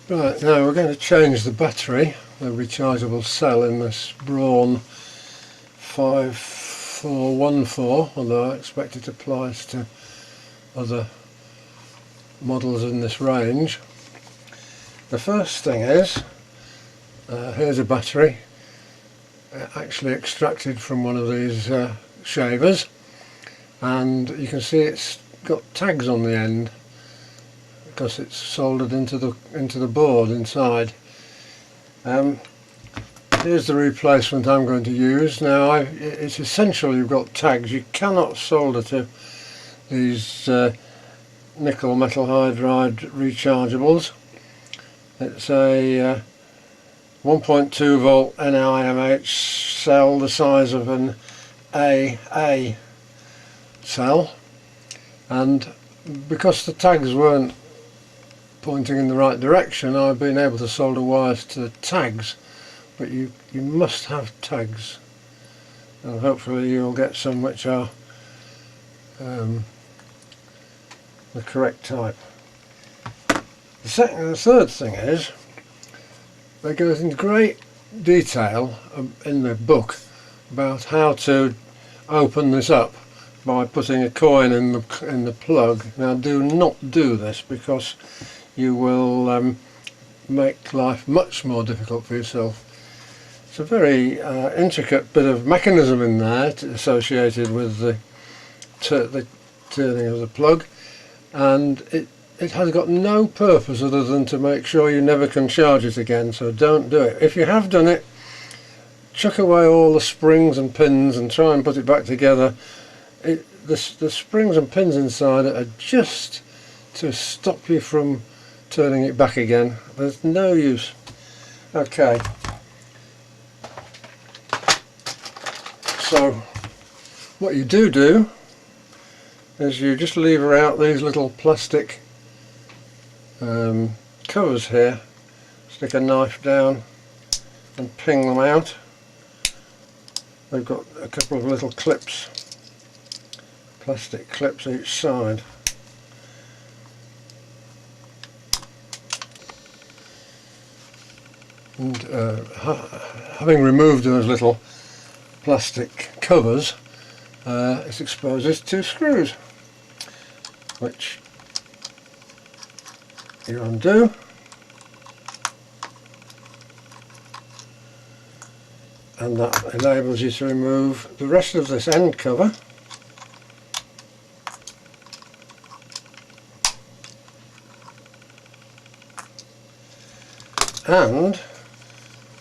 Right, now we're going to change the battery, the rechargeable cell in this Braun 5414, although I expect it applies to other models in this range. The first thing is, here's a battery actually extracted from one of these shavers, and you can see it's got tags on the end because it's soldered into the board inside. Here's the replacement I'm going to use. Now it's essential you've got tags. You cannot solder to these nickel metal hydride rechargeables. It's a 1.2 volt NIMH cell the size of an AA cell, and because the tags weren't pointing in the right direction, I've been able to solder wires to the tags, but you must have tags, and hopefully you'll get some which are the correct type. The third thing is, they go into great detail in the book about how to open this up by putting a coin in the plug. Now do not do this, because you will make life much more difficult for yourself. It's a very intricate bit of mechanism in there associated with the turning of the plug, and it has got no purpose other than to make sure you never can charge it again, so don't do it. If you have done it, chuck away all the springs and pins and try and put it back together. The springs and pins inside it are just to stop you from turning it back again. There's no use. Okay, so what you do is you just lever out these little plastic covers here, stick a knife down and ping them out. They've got a couple of little clips, plastic clips each side. And having removed those little plastic covers, it exposes two screws, which you undo, and that enables you to remove the rest of this end cover. And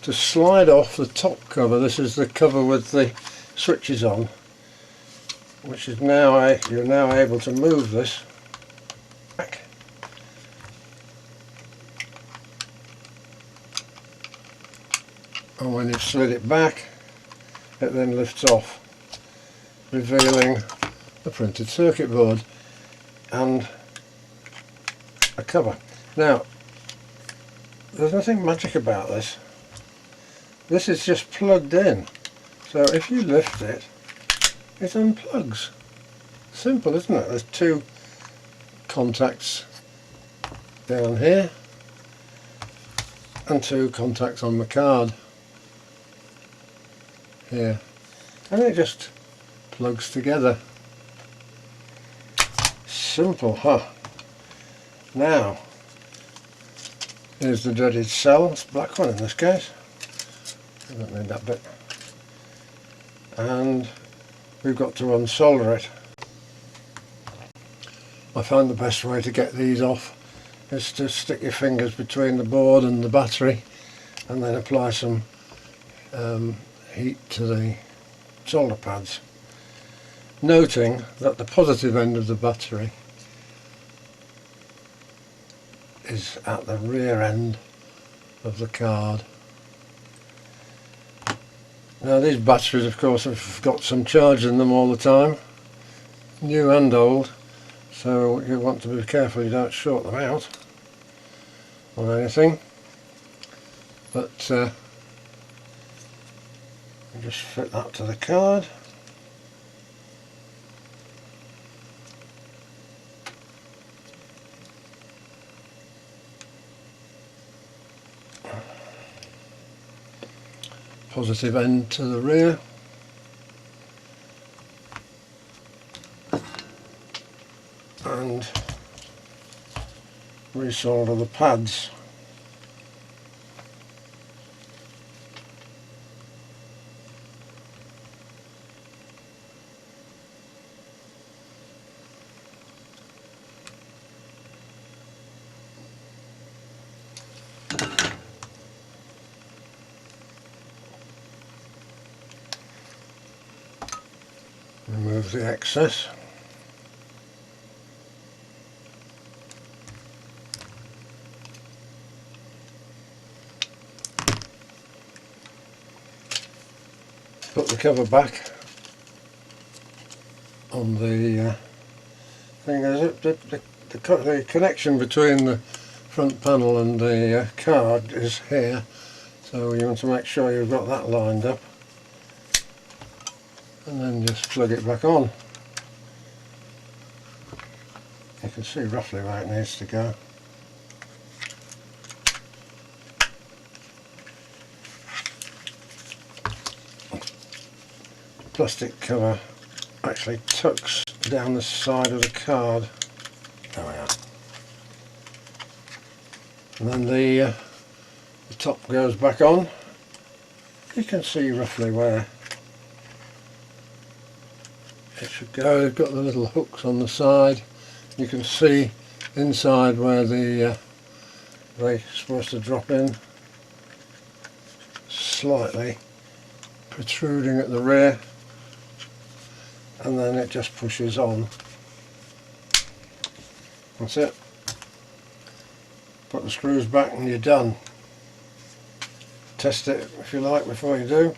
to slide off the top cover, this is the cover with the switches on, which is now you're now able to move this back. And when you've slid it back, it then lifts off, revealing the printed circuit board and a cover. Now, there's nothing magic about this. This is just plugged in, so if you lift it, it unplugs. Simple, isn't it? There's two contacts down here and two contacts on the card here, and it just plugs together. Simple, huh? Now, here's the dreaded cell. It's a black one in this case. I don't need that bit. And we've got to unsolder it. I find the best way to get these off is to stick your fingers between the board and the battery and then apply some heat to the solder pads, noting that the positive end of the battery is at the rear end of the card. Now these batteries, of course, have got some charge in them all the time, new and old, so you want to be careful you don't short them out on anything. But you just fit that to the card. positive end to the rear. And resolder the pads. Remove the excess. Put the cover back on the thing. The connection between the front panel and the card is here, so you want to make sure you've got that lined up, and then just plug it back on. You can see roughly where it needs to go. Plastic cover actually tucks down the side of the card. There we are. And then the top goes back on. You can see roughly where it should go. They've got the little hooks on the side. You can see inside where they're supposed to drop in. Slightly protruding at the rear. And then it just pushes on. That's it. Put the screws back and you're done. Test it if you like before you do.